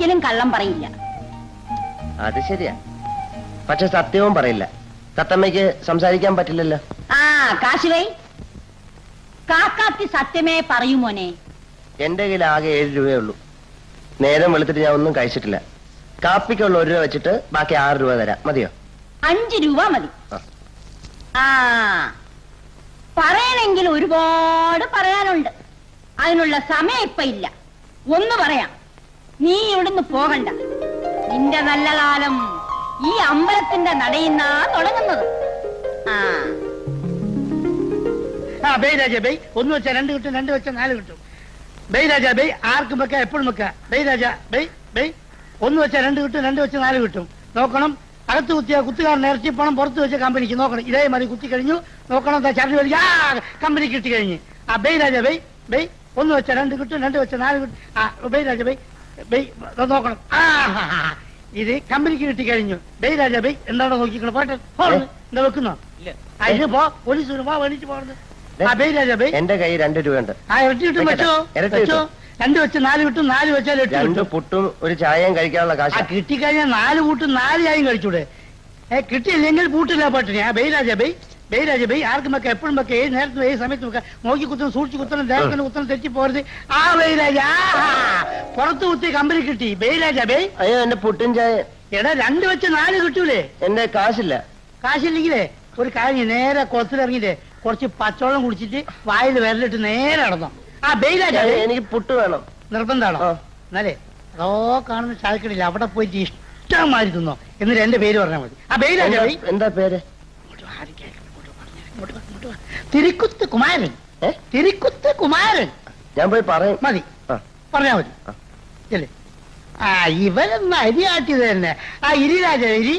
ഒരിക്കലും കള്ളം പറയില്ല. അത് ശരിയാ, പക്ഷെ സത്യവും പറയില്ല. തത്തമ്മയ്ക്ക് സംസാരിക്കാൻ പറ്റില്ലല്ലോ. ആ കാശുവൈ, കാക്കാത്തി സത്യമേ പറയൂ മോനെ. എന്റെ കയ്യിൽ ആകെ 7 രൂപയേ ഉള്ളൂ. നേരം വെളുത്തിട്ട് ഞാൻ ഒന്നും കഴിച്ചിട്ടില്ല. കാപ്പിക്കുള്ള 1 രൂപ വെച്ചിട്ട് ബാക്കി 6 രൂപ തരാം. മതിയോ? 5 രൂപ മതി. ആ പറയണമെങ്കിൽ ഒരുപാട് പറയാനുണ്ട്. അതിനുള്ള സമയം ഇപ്പൊ ഇല്ല. ഒന്ന് പറയാം, നീ ഇവിടുന്ന് പോകണ്ട. നിന്റെ നല്ല കാലം ഈ അമ്പലത്തിന്റെ നടയിന്നാ തുടങ്ങുന്നത്. ബൈ രാജാ ബൈ, 1 വെച്ചാൽ 2 കിട്ടും, 2 വെച്ചാൽ 4 കിട്ടും. ബൈ രാജാ ബൈ, ആർക്കും വെക്കാം, എപ്പോഴും വെക്കാം. ബൈ രാജാ ബൈ ബൈ, 1 വെച്ചാൽ 2 കിട്ടും, 2 വെച്ചാൽ 4 കിട്ടും. നോക്കണം, അകത്ത് കുത്തിയ കുത്തുകാരൻ ഇറച്ചി പണം പുറത്ത് വെച്ച കമ്പനിക്ക് നോക്കണം. ഇതേമാതിരി കുത്തി കഴിഞ്ഞു നോക്കണം. ചരട് വലിയ കമ്പനിക്ക് കിട്ടി കഴിഞ്ഞ്. ബൈ രാജാ ബൈ ബൈ, 1 വെച്ചാൽ 2 കിട്ടും, 2 വെച്ചാൽ 4 കിട്ടും. ബൈ രാജാ ബൈ ബൈ, നോക്കണം. ഇത് കമ്പനിക്ക് കിട്ടി കഴിഞ്ഞു. ബൈ രാജാ ബൈ, എന്താണോ നോക്കിക്കണം? പോട്ടെ, എന്താ വെക്കുന്നോ? അതിന് പോ, പോലീസ് പോ, വേണിച്ച് പോകുന്നത്. ബൈ രാജാ ബൈ, എന്റെ കൈ 2 രൂപ ഉണ്ട്. ഇരട്ടി കിട്ടും, വെച്ചോ വെച്ചോ. 2 വെച്ച് 4 കിട്ടും, 4 വെച്ചാൽ 8 കിട്ടും. പുട്ടും ഒരു ചായയും കഴിക്കാനുള്ള കാശ് കിട്ടിക്കഴിഞ്ഞാൽ 4 കൂട്ടും 4 ചായയും കഴിച്ചൂടെ? കിട്ടിയില്ലെങ്കിൽ പൂട്ടില്ല പട്ടിണി. Bye Raja bye bye Raja bye, ആർക്കും വെക്കാം, എപ്പോഴും വെക്കാം, ഏത് നേരത്തും ഏത് സമയത്ത് വെക്കാം. നോക്കി കുത്തണം, സൂക്ഷിച്ച് കുത്തണം, ദേഹത്തിന് കുത്തണം, തെറ്റി പോരുത്. ബൈ രാജാ, പുറത്ത് കുത്തി കമ്പനി കിട്ടി. Bye Raja bye. അയ്യോ, എന്റെ പുട്ടും ചായ. എടാ 2 വെച്ച് 4 കിട്ടൂലേ? എന്റെ കാശില്ല. കാശില്ലെങ്കിലേ ഒരു കാര്യം, നേരെ കുളത്തിലിറങ്ങിയില്ലേ കുറച്ച് പച്ചവെള്ളം കുടിച്ചിട്ട് വായിൽ വിരലിട്ട് നേരെ നടന്നോ. ബൈ രാജാ, എനിക്ക് പുട്ട് വേണം. നിർബന്ധമാണോ? എന്നാലേ അതോ കാണുന്ന ചായക്കടില്ല, അവിടെ പോയിട്ട് ഇഷ്ടമാതിരി തിന്നോ, എന്നിട്ട് എന്റെ പേര് പറഞ്ഞാൽ മതി. Bye Raja bye. എന്താ പേര്? തിരുക്കുത്ത് കുമാരൻ. തിരുക്കുത്ത് കുമാരൻ. ഞാൻ പോയി പറയും. മതി, പറഞ്ഞാ മതി. ഇവരൊന്ന് അരി ആട്ടിയത് തന്നെ. ഇരി രാജാ, ഇരി.